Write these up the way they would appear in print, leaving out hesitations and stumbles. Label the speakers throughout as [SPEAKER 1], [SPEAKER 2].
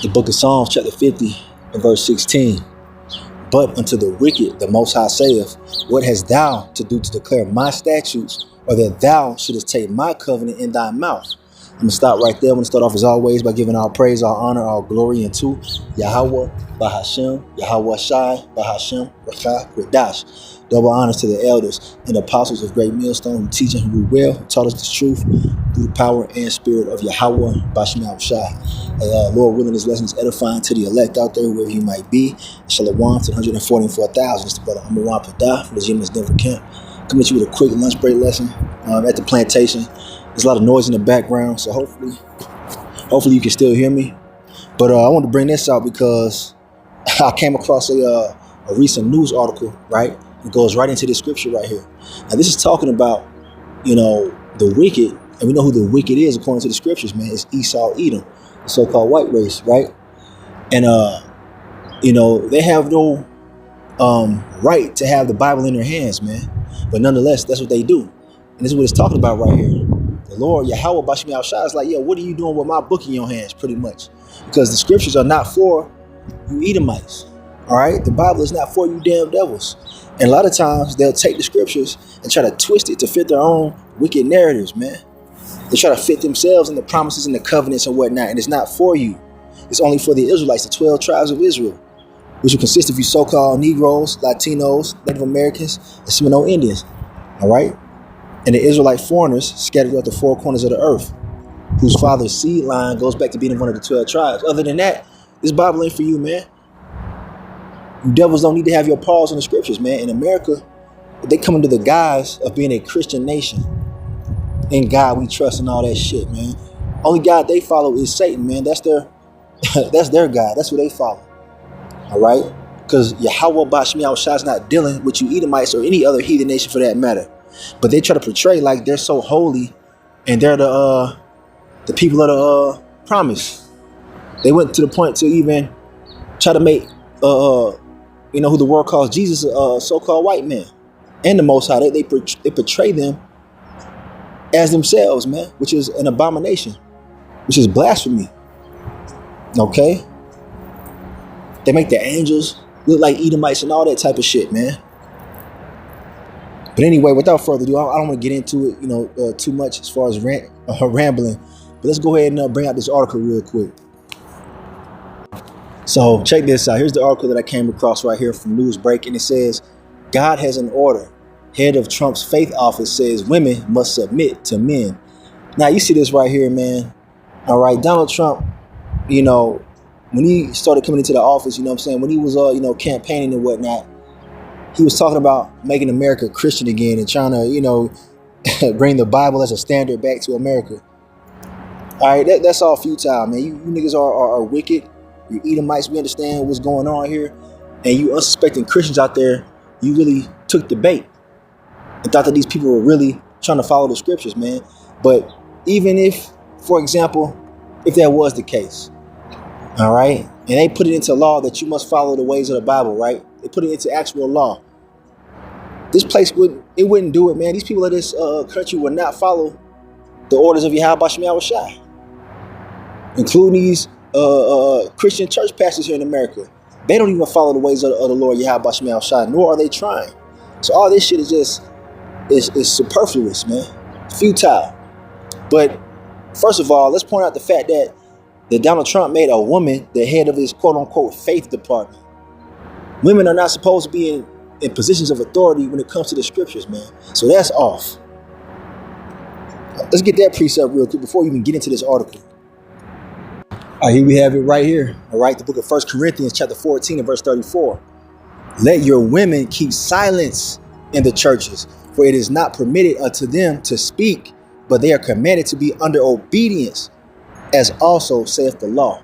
[SPEAKER 1] The book of Psalms, chapter 50, and verse 16. But unto the wicked, the Most High saith, what hast thou to do to declare my statutes, or that thou shouldest take my covenant in thy mouth? I'm going to stop right there. I'm going to start off as always by giving all praise, all honor, all glory unto Yahweh, Bahashem, Yahweh Shai, Bahashem, Rakah, Kodash. Double honors to the elders and apostles of Great Millstone who teach and who will, who taught us the truth through the power and spirit of Yahweh, Bahashem Shai. Lord willing, this lesson is edifying to the elect out there, wherever you might be. Shalom to 144,000. It's the brother Amawan Padah from the Gemini Denver camp. Coming to you with a quick lunch break lesson at the plantation. There's a lot of noise in the background, so hopefully you can still hear me. But I want to bring this out because I came across a recent news article, right? It goes right into this scripture right here. Now, this is talking about, the wicked, and we know who the wicked is according to the scriptures, man. It's Esau, Edom, the so-called white race, right? And, they have no right to have the Bible in their hands, man. But nonetheless, that's what they do. And this is what it's talking about right here. The Lord, Yahweh, Bashmi Al-Shai is like, what are you doing with my book in your hands, pretty much? Because the scriptures are not for you Edomites, all right? The Bible is not for you damn devils. And a lot of times, they'll take the scriptures and try to twist it to fit their own wicked narratives, man. They try to fit themselves in the promises and the covenants and whatnot, and it's not for you. It's only for the Israelites, the 12 tribes of Israel, which will consist of you so-called Negroes, Latinos, Native Americans, and Seminole Indians, all right? And the Israelite foreigners scattered throughout the four corners of the earth, whose father's seed line goes back to being one of the 12 tribes. Other than that, this Bible ain't for you, man. You devils don't need to have your paws on the scriptures, man. In America, they come under the guise of being a Christian nation. In God we trust and all that shit, man. Only God they follow is Satan, man. That's their God. That's what they follow. All right? Because Yahweh Bashmi Al-Shai is not dealing with you Edomites or any other heathen nation for that matter. But they try to portray like they're so holy and they're the people of the promise. They went to the point to even try to make who the world calls Jesus a so-called white man and the Most High. They portray them as themselves, man, which is an abomination, which is blasphemy. Okay? They make the angels look like Edomites and all that type of shit, man. But anyway, without further ado, I don't want to get into it, too much as far as rambling. But let's go ahead and bring out this article real quick. So check this out. Here's the article that I came across right here from Newsbreak, and it says, God has an order. Head of Trump's faith office says women must submit to men. Now, you see this right here, man. All right, Donald Trump, when he started coming into the office, when he was, campaigning and whatnot, he was talking about making America Christian again and trying to, bring the Bible as a standard back to America. All right, that's all futile, man. You niggas are wicked. You Edomites, we understand what's going on here. And you unsuspecting Christians out there, you really took the bait and thought that these people were really trying to follow the scriptures, man. But even if, for example, if that was the case, all right, and they put it into law that you must follow the ways of the Bible, right? They put it into actual law. This place wouldn't do it, man. These people of this country would not follow the orders of Yahweh Bashmi Al-Shai, including these Christian church pastors here in America. They don't even follow the ways of the Lord Yahweh Bashmi Al-Shai, nor are they trying. So all this shit is just is superfluous, man. Futile. But first of all, let's point out the fact that Donald Trump made a woman the head of his quote-unquote faith department. Women are not supposed to be in positions of authority when it comes to the scriptures, man. So that's off. Let's get that precept real quick before we even get into this article. All right, here we have it right here. All right, the book of 1 Corinthians chapter 14 and verse 34. Let your women keep silence in the churches, for it is not permitted unto them to speak, but they are commanded to be under obedience, as also saith the law.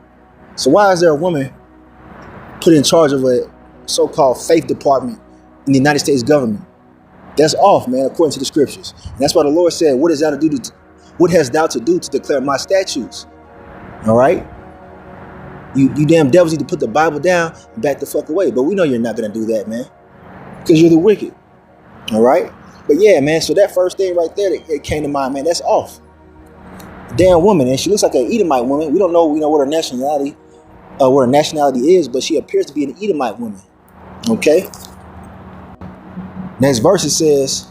[SPEAKER 1] So why is there a woman put in charge of a so-called faith department in the United States government? That's off, man, according to the scriptures. And that's why the Lord said, what hast thou to do to declare my statutes? All right? You damn devils need to put the Bible down and back the fuck away. But we know you're not going to do that, man, because you're the wicked. All right? But yeah, man, so that first thing right there that came to mind, man, that's off. Damn woman, and she looks like an Edomite woman. We don't know, what her nationality. what her nationality is, but she appears to be an Edomite woman. Okay. Next verse it says,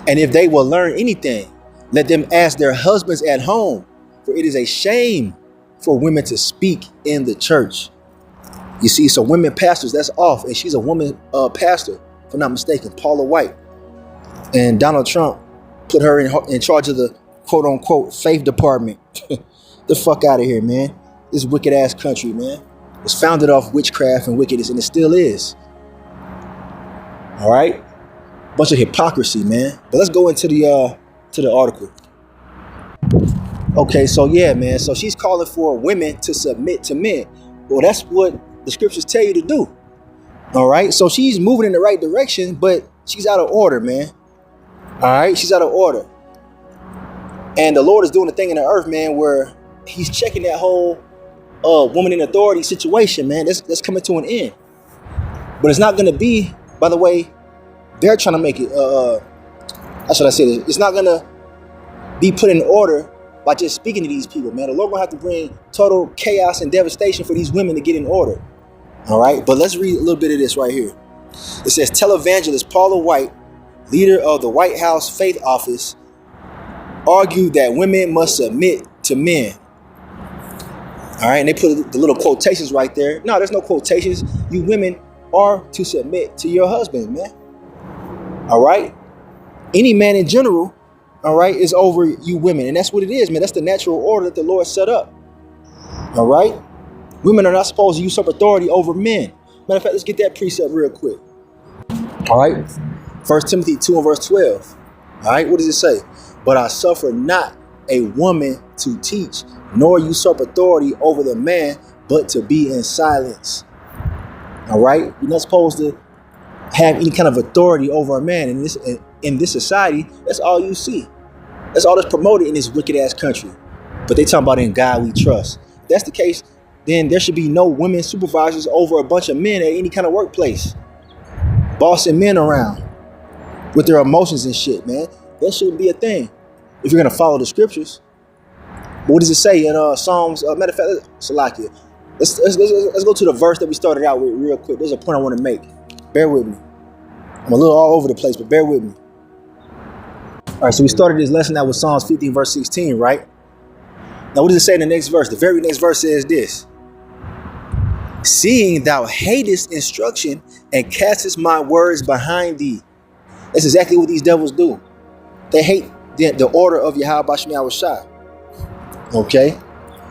[SPEAKER 1] and if they will learn anything, let them ask their husbands at home, for it is a shame for women to speak in the church. You see, so women pastors, that's off. And she's a woman pastor, if I'm not mistaken, Paula White. And Donald Trump put her in charge of the quote unquote faith department. The fuck out of here, man. This wicked ass country, man. It's founded off witchcraft and wickedness, and it still is. All right. Bunch of hypocrisy, man. But let's go into the article. Okay, so yeah, man. So she's calling for women to submit to men. Well, that's what the scriptures tell you to do. All right. So she's moving in the right direction, but she's out of order, man. All right. She's out of order. And the Lord is doing a thing in the earth, man, where he's checking that whole woman in authority situation, man. That's coming to an end. But it's not going to be, by the way, they're trying to make it, how should I say this? It's not going to be put in order by just speaking to these people, man. The Lord will have to bring total chaos and devastation for these women to get in order. All right. But let's read a little bit of this right here. It says, televangelist Paula White, leader of the White House Faith Office, argued that women must submit to men. All right. And they put the little quotations right there. No, there's no quotations. You women are to submit to your husbands, man. All right. Any man in general, all right, is over you women. And that's what it is, man. That's the natural order that the Lord set up. All right. Women are not supposed to usurp authority over men. Matter of fact, let's get that precept real quick. All right. 1 Timothy 2 and verse 12. All right. What does it say? But I suffer not a woman to teach, nor usurp authority over the man, but to be in silence. All right. You're not supposed to have any kind of authority over a man in this society. That's all you see. That's all that's promoted in this wicked ass country. But they talking about in God we trust. If that's the case, then there should be no women supervisors over a bunch of men at any kind of workplace. Bossing men around with their emotions and shit, man. That shouldn't be a thing if you're gonna follow the scriptures. But what does it say in Psalms? Matter of fact, Salakia. Let's go to the verse that we started out with real quick. There's a point I want to make. Bear with me. I'm a little all over the place, but bear with me. All right, so we started this lesson out with Psalms 50 verse 16, right? Now, what does it say in the next verse? The very next verse says this. Seeing thou hatest instruction and castest my words behind thee. That's exactly what these devils do. They hate the order of Yahweh Bashmi Awashai. Okay?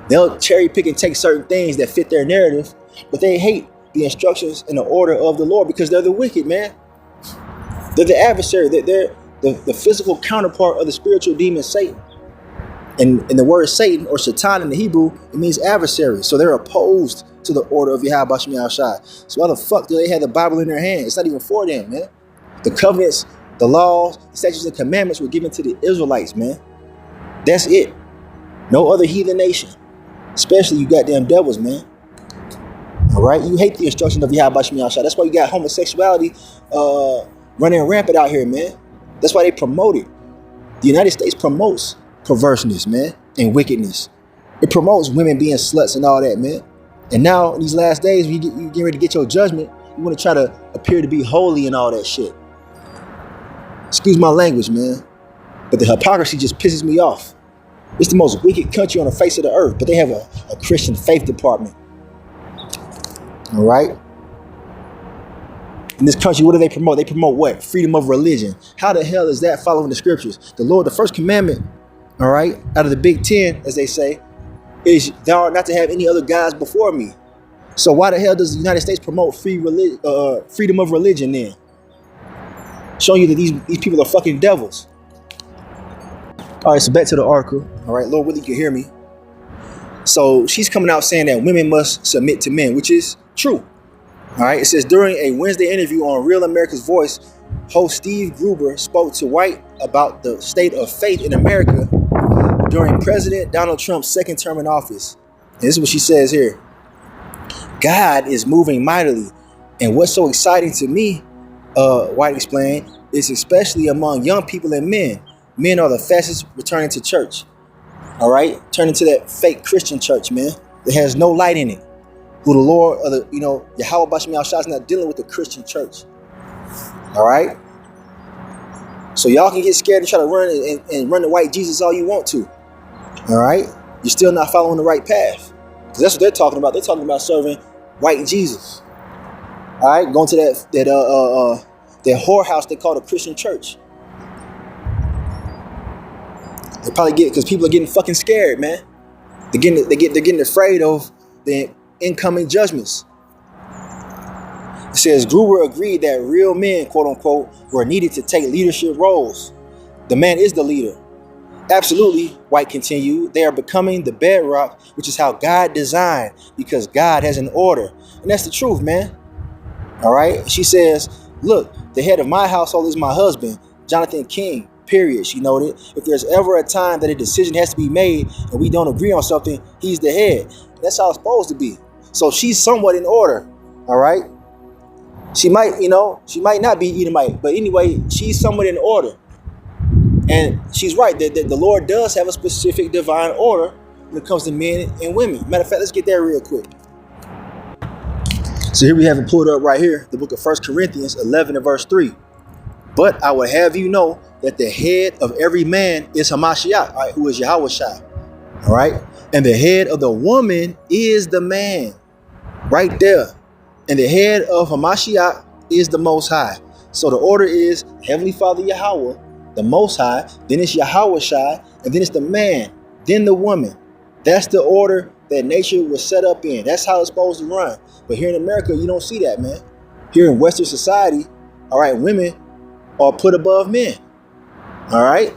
[SPEAKER 1] They'll cherry pick and take certain things that fit their narrative, but they hate the instructions and the order of the Lord because they're the wicked, man. They're the adversary. They're the physical counterpart of the spiritual demon Satan. And the word Satan or Satan in the Hebrew, it means adversary. So they're opposed to the order of Yahweh Bashmi Awashai. So why the fuck do they have the Bible in their hand? It's not even for them, man. The covenants, the laws, the statutes and commandments were given to the Israelites, man. That's it. No other heathen nation. Especially you goddamn devils, man. All right? You hate the instruction of Yahweh Bashmi Awashai. That's why you got homosexuality running rampant out here, man. That's why they promote it. The United States promotes perverseness, man, and wickedness. It promotes women being sluts and all that, man. And now in these last days, when you get ready to get your judgment, you want to try to appear to be holy and all that shit. Excuse my language, man, but the hypocrisy just pisses me off. It's the most wicked country on the face of the earth, but they have a Christian faith department. All right? In this country, what do they promote? They promote what? Freedom of religion. How the hell is that following the scriptures? The Lord, the first commandment, all right, out of the Big Ten, as they say, is thou art not to have any other gods before me. So why the hell does the United States promote freedom of religion then? Showing you that these people are fucking devils. All right, so back to the article. All right, Lord, Willie, you can hear me. So she's coming out saying that women must submit to men, which is true. All right, it says during a Wednesday interview on Real America's Voice, host Steve Gruber spoke to White about the state of faith in America during President Donald Trump's second term in office. And this is what she says here. God is moving mightily. And what's so exciting to me, White explained, is especially among young people and men. Men are the fastest returning to church. All right, turning to that fake Christian church, man, that has no light in it. who the Lord of the, Yahweh Bashmi Al Shah is not dealing with the Christian church. All right. So y'all can get scared and try to run and run the white Jesus all you want to. All right. You're still not following the right path. Because that's what they're talking about. They're talking about serving white Jesus. All right. Going to that whorehouse they call the Christian church. They probably because people are getting fucking scared, man. They're getting afraid of the incoming judgments. It says Gruber agreed that real men, quote unquote, were needed to take leadership roles. The man is the leader. Absolutely, White continued. They are becoming the bedrock, which is how God designed, because God has an order. And that's the truth, man. All right. She says, look, the head of my household is my husband, Jonathan King, period. She noted, if there's ever a time that a decision has to be made and we don't agree on something, he's the head. That's how it's supposed to be. So she's somewhat in order. All right. She might not be Edomite, but anyway, she's somewhat in order. And she's right that the Lord does have a specific divine order when it comes to men and women. Matter of fact, let's get there real quick. So here we have it pulled up right here, the book of 1 Corinthians 11 and verse 3. But I would have you know that the head of every man is Hamashiach, all right, who is Yahweh Shai. All right. And the head of the woman is the man. Right there. And the head of Hamashiach is the Most High. So the order is Heavenly Father Yahweh, the Most High, then it's Yahweh Shai, and then it's the man, then the woman. That's the order that nature was set up in. That's how it's supposed to run. But here in America, you don't see that, man. Here in Western society, all right, women are put above men. All right.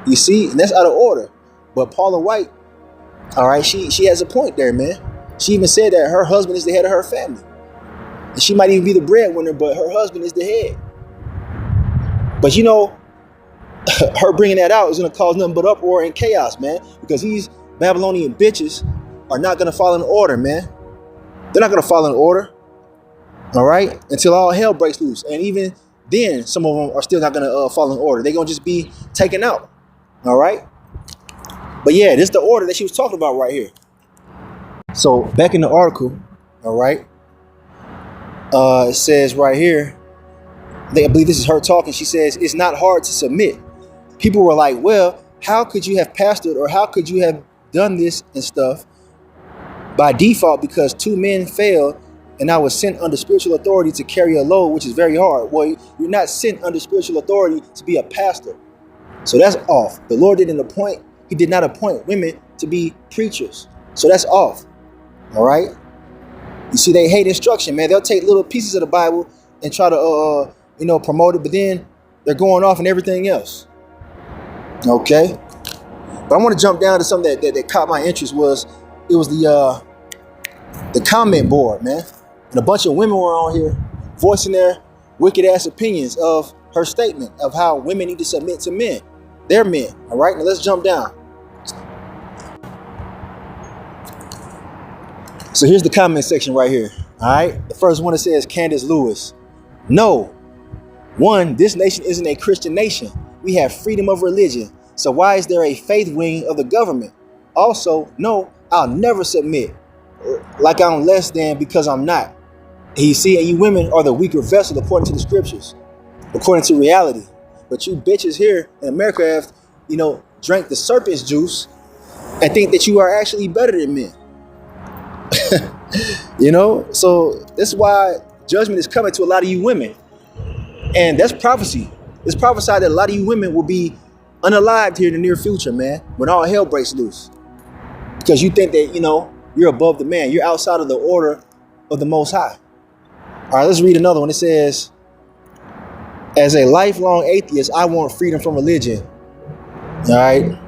[SPEAKER 1] You see, and that's out of order. But Paula White, all right, she has a point there, man. She even said that her husband is the head of her family. And she might even be the breadwinner, but her husband is the head. But her bringing that out is going to cause nothing but uproar and chaos, man. Because these Babylonian bitches are not going to follow in order, man. They're not going to follow in order. All right. Until all hell breaks loose. And even then, some of them are still not going to follow in order. They're going to just be taken out. All right. But yeah, this is the order that she was talking about right here. So back in the article, all right, it says right here, I believe this is her talking. She says, it's not hard to submit. People were like, well, how could you have pastored or how could you have done this and stuff by default because two men failed and I was sent under spiritual authority to carry a load, which is very hard. Well, you're not sent under spiritual authority to be a pastor. So that's off. The Lord didn't appoint. He did not appoint women to be preachers. So that's off. All right. You see, they hate instruction, man. They'll take little pieces of the Bible and try to, promote it. But then they're going off and everything else. OK. But I want to jump down to something that caught my interest it was the comment board, man. And a bunch of women were on here voicing their wicked ass opinions of her statement of how women need to submit to men. They're men. All right. Now let's jump down. So here's the comment section right here. All right. The first one, it says Candace Lewis. No. One, this nation isn't a Christian nation. We have freedom of religion. So why is there a faith wing of the government? Also, no, I'll never submit like I'm less than because I'm not. And you see, and you women are the weaker vessel according to the scriptures, according to reality. But you bitches here in America have, drank the serpent's juice and think that you are actually better than men. So that's why judgment is coming to a lot of you women. And that's prophecy. It's prophesied that a lot of you women will be unalived here in the near future, man, when all hell breaks loose. Because you think that, you're above the man. You're outside of the order of the Most High. All right, let's read another one. It says, as a lifelong atheist, I want freedom from religion. All right.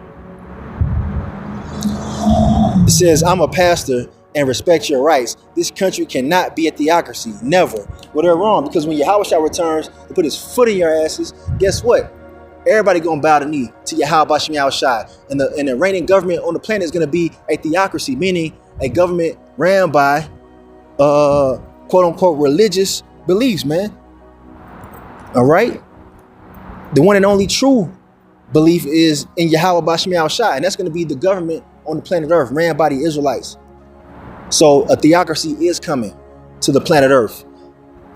[SPEAKER 1] It says, I'm a pastor and respect your rights. This country cannot be a theocracy. Never. Well, they're wrong, because when Yahweh Shai returns to put his foot in your asses, guess what? Everybody gonna bow the knee to Yahweh Bashmi Al Shai. And the reigning government on the planet is gonna be a theocracy, meaning a government ran by quote unquote religious beliefs, man. All right. The one and only true belief is in Yahweh Bashmi Al Shai, and that's gonna be the government on the planet Earth ran by the Israelites. So a theocracy is coming to the planet Earth,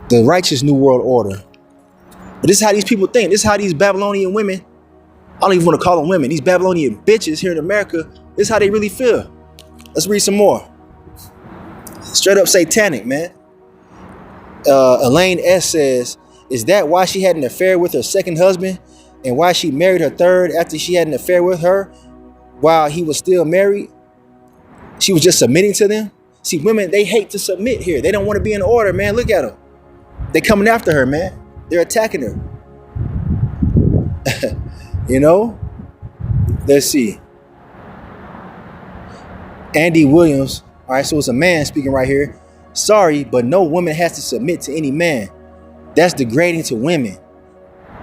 [SPEAKER 1] the righteous new world order. But this is how these people think. This is how these Babylonian women, I don't even want to call them women, these Babylonian bitches here in America, this is how they really feel. Let's read some more. Straight up satanic, man. Elaine S. says, is that why she had an affair with her second husband and why she married her third after she had an affair with her while he was still married? She was just submitting to them. See, women, they hate to submit here. They don't want to be in order, man. Look at them. They coming after her, man. They're attacking her. You know? Let's see. Andy Williams. All right, so it's a man speaking right here. Sorry, but no woman has to submit to any man. That's degrading to women.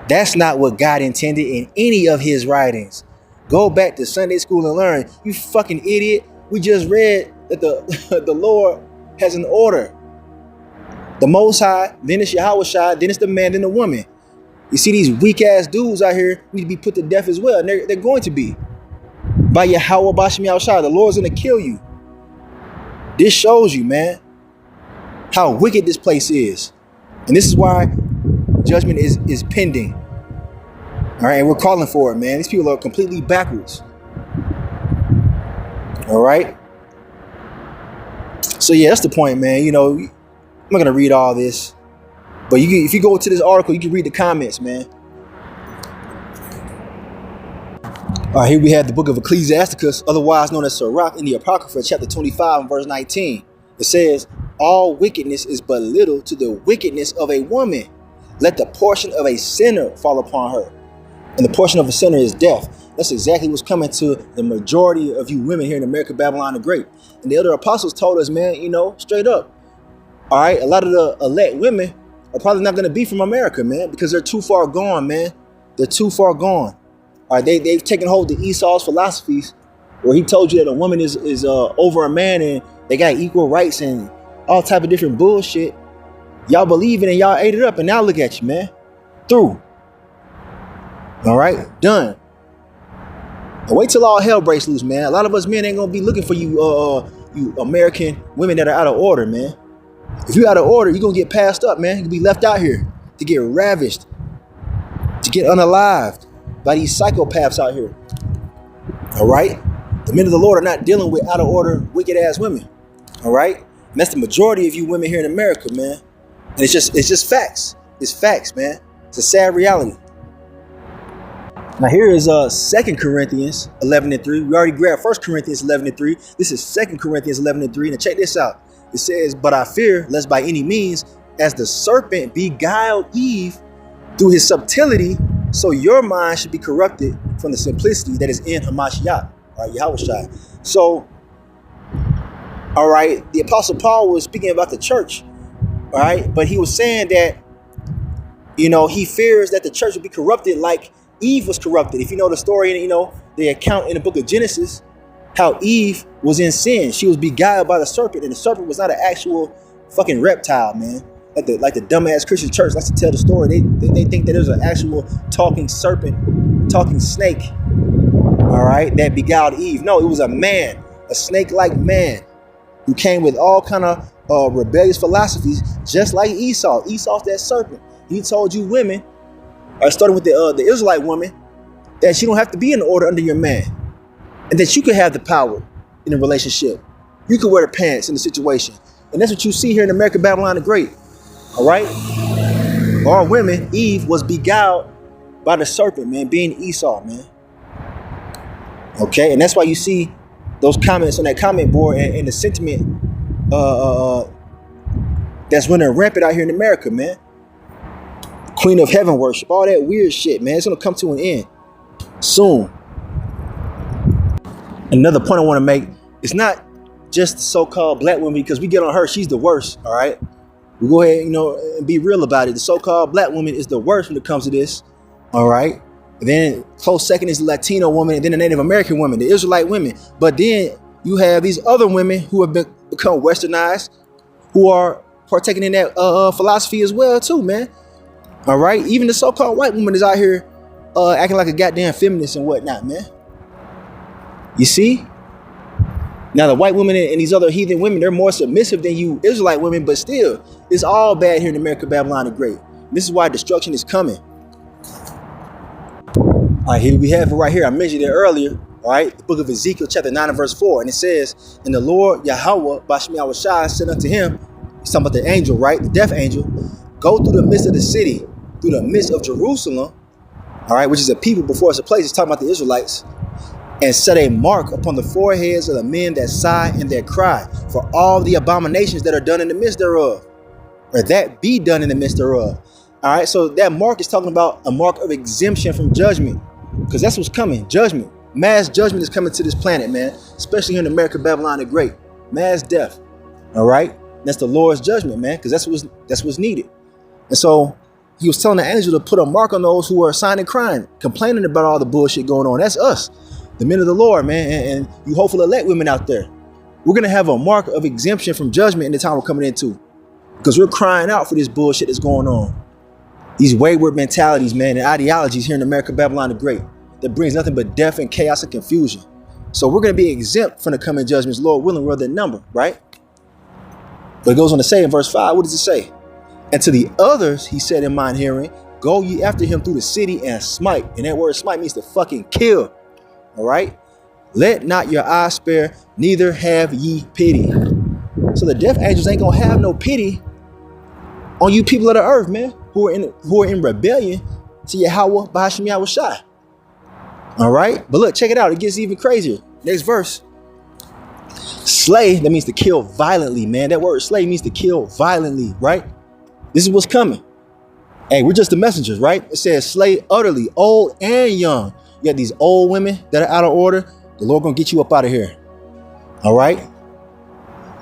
[SPEAKER 1] That's not what God intended in any of his writings. Go back to Sunday school and learn. You fucking idiot. We just read that the Lord has an order. The Most High, then it's Yahweh Shai, then it's the man, then the woman. You see these weak ass dudes out here need to be put to death as well. And they're going to be. By Yahweh Bashmi Al-Shai, the Lord's going to kill you. This shows you, man, how wicked this place is. And this is why judgment is pending. All right, and we're calling for it, man. These people are completely backwards. All right. So yeah, that's the point, man. You know, I'm not gonna read all this, but if you go to this article, you can read the comments, man. All right, here we have the book of Ecclesiasticus, otherwise known as THRU, in the Apocrypha, chapter 25 and verse 19. It says, all wickedness is but little to the wickedness of a woman. Let the portion of a sinner fall upon her. And the portion of a sinner is death. That's exactly what's coming to the majority of you women here in America, Babylon the Great. And the other apostles told us, man, you know, straight up. All right, a lot of the elect women are probably not going to be from America, man, because they're too far gone, man. They're too far gone. All right, they've taken hold of Esau's philosophies, where he told you that a woman is over a man and they got equal rights and all type of different bullshit. Y'all believe it and y'all ate it up, and now look at you, man. Through. All right, done. Now wait till all hell breaks loose, man. A lot of us men ain't gonna be looking for you, you American women that are out of order, man. If you're out of order, you're gonna get passed up, man. You're gonna be left out here to get ravished, to get unalived by these psychopaths out here. All right, the men of the Lord are not dealing with out of order, wicked ass women. All right, and that's the majority of you women here in America, man. And it's just facts. It's facts, man. It's a sad reality. Now here is 2 Corinthians 11:3. We already grabbed 1 Corinthians 11:3. This is 2 Corinthians 11:3. Now check this out. It says, but I fear lest by any means, as the serpent beguiled Eve through his subtlety, so your mind should be corrupted from the simplicity that is in Hamashiach, right, Yahweh Shai. So, all right, the Apostle Paul was speaking about the church, all right, but he was saying that, you know, he fears that the church will be corrupted like Eve was corrupted. If you know the story, you know, the account in the book of Genesis, how Eve was in sin. She was beguiled by the serpent, and the serpent was not an actual fucking reptile, man. Like the dumbass Christian church likes to tell the story. They think that there's an actual talking serpent, talking snake, all right, that beguiled Eve. No, it was a man, a snake-like man who came with all kind of rebellious philosophies, just like Esau. Esau's that serpent. He told you women, starting with the Israelite woman, that she don't have to be in order under your man, and that you could have the power in a relationship. You could wear the pants in the situation. And that's what you see here in America, Babylon the Great. All right? Our women, Eve, was beguiled by the serpent, man, being Esau, man. Okay? And that's why you see those comments on that comment board and the sentiment that's running rampant out here in America, man. Queen of heaven worship, all that weird shit, man. It's going to come to an end soon. Another point I want to make, it's not just the so-called black woman, because we get on her, she's the worst, all right? We go ahead, you know, and be real about it. The so-called black woman is the worst when it comes to this, all right? And then close second is the Latino woman, and then the Native American woman, the Israelite women. But then you have these other women who have become westernized, who are partaking in that philosophy as well, too, man. All right? Even the so-called white woman is out here acting like a goddamn feminist and whatnot, man. You see? Now, the white women and these other heathen women, they're more submissive than you Israelite women, but still, it's all bad here in America, Babylon the Great. This is why destruction is coming. All right, here we have it right here. I mentioned it earlier. All right, the book of Ezekiel, chapter 9 and verse 4. And it says, and the Lord Yahweh, Bashmi Awashai, said unto him, he's talking about the angel, right? The death angel. Go through the midst of the city, through the midst of Jerusalem, all right, which is a people before it's a place. It's talking about the Israelites. And set a mark upon the foreheads of the men that sigh and that cry for all the abominations that are done in the midst thereof, or that be done in the midst thereof. All right, so that mark is talking about a mark of exemption from judgment, because that's what's coming. Judgment, mass judgment is coming to this planet, man, especially here in America, Babylon the Great. Mass death. All right, that's the Lord's judgment, man, because that's what's needed. And so he was telling the angel to put a mark on those who are sighing and crying, complaining about all the bullshit going on. That's us, the men of the Lord, man, and you hopeful elect women out there. We're going to have a mark of exemption from judgment in the time we're coming into, because we're crying out for this bullshit that's going on. These wayward mentalities, man, and ideologies here in America, Babylon the Great, that brings nothing but death and chaos and confusion. So we're going to be exempt from the coming judgments, Lord willing, we're their number, right? But it goes on to say in verse 5, what does it say? And to the others, he said in mine hearing, go ye after him through the city and smite. And that word smite means to fucking kill. All right. Let not your eyes spare, neither have ye pity. So the death angels ain't gonna have no pity on you people of the earth, man, who are in rebellion to Yahweh B'Hashem Yahushai. All right. But look, check it out. It gets even crazier. Next verse. Slay, that means to kill violently, man. That word slay means to kill violently, right? This is what's coming. Hey, we're just the messengers, right? It says slay utterly, old and young. You got these old women that are out of order. The Lord gonna get you up out of here. All right.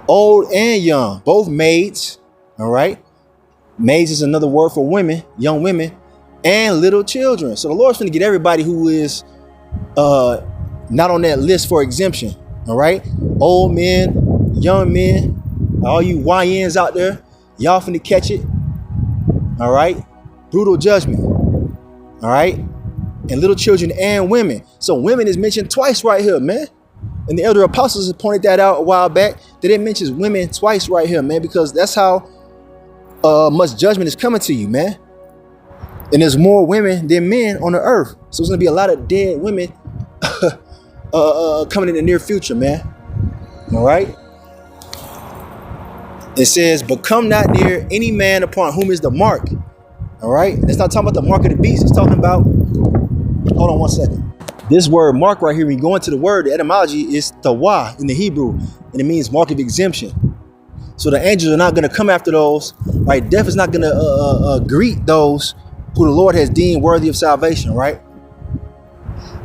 [SPEAKER 1] Old and young, both maids. All right. Maids is another word for women, young women, and little children. So the Lord's gonna get everybody who is not on that list for exemption. All right. Old men, young men, all you YNs out there, y'all finna catch it. All right. Brutal judgment. All right. And little children and women. So women is mentioned twice right here, man. And the elder apostles have pointed that out a while back, that it mentions women twice right here, man, because that's how much judgment is coming to you, man. And there's more women than men on the earth. So there's gonna be a lot of dead women coming in the near future, man. All right. It says, but come not near any man upon whom is the mark. All right. It's not talking about the mark of the beast. It's talking about, hold on one second. This word mark right here, when you go into the word, the etymology is THRU in the Hebrew, and it means mark of exemption. So the angels are not going to come after those, right? Death is not going to greet those who the Lord has deemed worthy of salvation, right?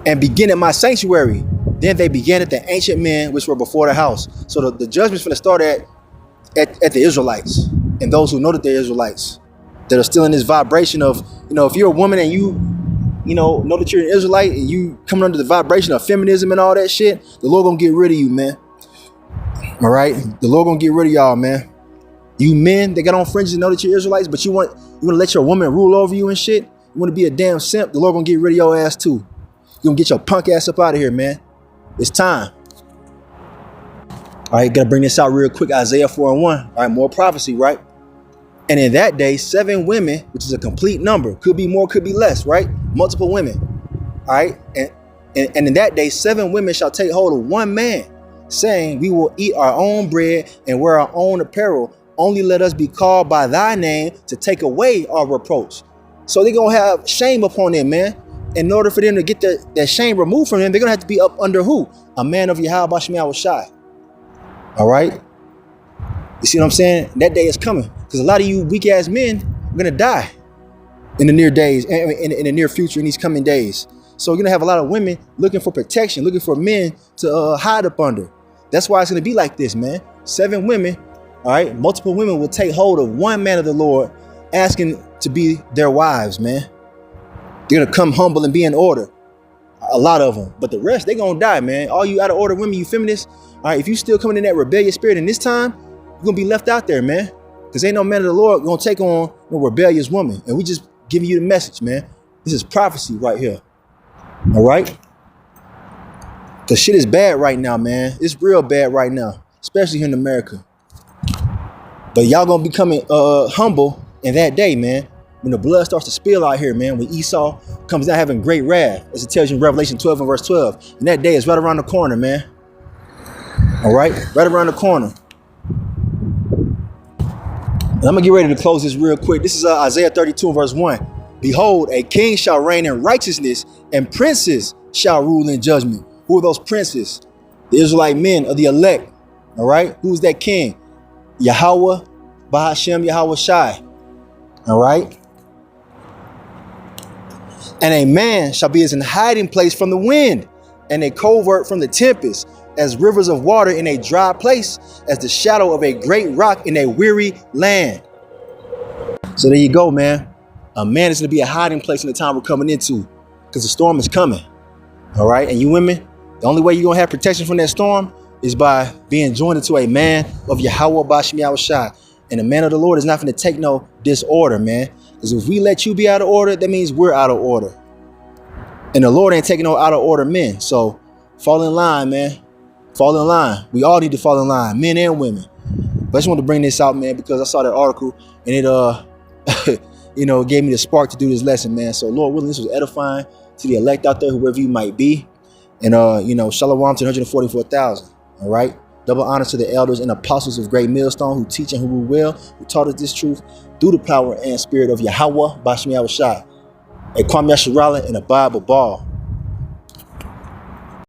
[SPEAKER 1] And begin at my sanctuary. Then they began at the ancient men which were before the house. So the judgment's going to start at the Israelites and those who know that they're Israelites, that are still in this vibration of, if you're a woman and you know that you're an Israelite and you coming under the vibration of feminism and all that shit, the Lord gonna get rid of you, man. All right, the Lord gonna get rid of y'all, man. You men that got on fringes and know that you're Israelites, but you want to let your woman rule over you and shit. You want to be a damn simp. The Lord gonna get rid of your ass too. You gonna get your punk ass up out of here, man. It's time. All right, gotta bring this out real quick. Isaiah 4:1. All right, more prophecy, right? And in that day, 7 women, which is a complete number, could be more, could be less, right? Multiple women. All right. And in that day, 7 women shall take hold of one man, saying, we will eat our own bread and wear our own apparel. Only let us be called by thy name to take away our reproach. So they're going to have shame upon them, man. In order for them to get that shame removed from them, they're going to have to be up under who? A man of Yahweh B'Hashem Yahushai. All right. You see what I'm saying? That day is coming, because a lot of you weak ass men are going to die in the near days, in the near future, in these coming days. So you're going to have a lot of women looking for protection, looking for men to hide up under. That's why it's going to be like this, man. 7 women, all right, multiple women will take hold of one man of the Lord, asking to be their wives, man. They're going to come humble and be in order. A lot of them. But the rest, they're going to die, man. All you out of order women, you feminists, all right, if you still coming in that rebellious spirit in this time, you're going to be left out there, man. Because ain't no man of the Lord going to take on no rebellious woman. And we just giving you the message, man. This is prophecy right here. All right. Cause shit is bad right now, man. It's real bad right now, especially here in America. But y'all gonna be coming humble in that day, man. When the blood starts to spill out here, man. When Esau comes down having great wrath, as it tells you in Revelation 12 and verse 12. And that day is right around the corner, man. All right, right around the corner. And I'm gonna get ready to close this real quick. This is Isaiah 32 and verse 1. Behold, a king shall reign in righteousness, and princes shall rule in judgment. Who are those princes? The Israelite men of the elect. All right, who's that king? Yahweh, Bahashem, Yahweh Shai. All right. And a man shall be as an hiding place from the wind, and a covert from the tempest, as rivers of water in a dry place, as the shadow of a great rock in a weary land. So there you go, man. A man is going to be a hiding place in the time we're coming into, because the storm is coming. All right. And you women, the only way you're going to have protection from that storm is by being joined into a man of Yahweh Bashem Yahweh Shai. And the man of the Lord is not going to take no disorder, man. Because if we let you be out of order, that means we're out of order. And the Lord ain't taking no out of order men. So fall in line, man. Fall in line. We all need to fall in line, men and women. But I just wanted to bring this out, man, because I saw that article and it, you know, gave me the spark to do this lesson, man. So Lord willing, this was edifying to the elect out there, whoever you might be. And, you know, shalom to 144,000. All right. Double honor to the elders and apostles of Great Millstone who teach and who rule well, who taught us this truth through the power and spirit of Yahweh Bashem Yahweh Shai. A Kwame Yasharala and a Bible Ball.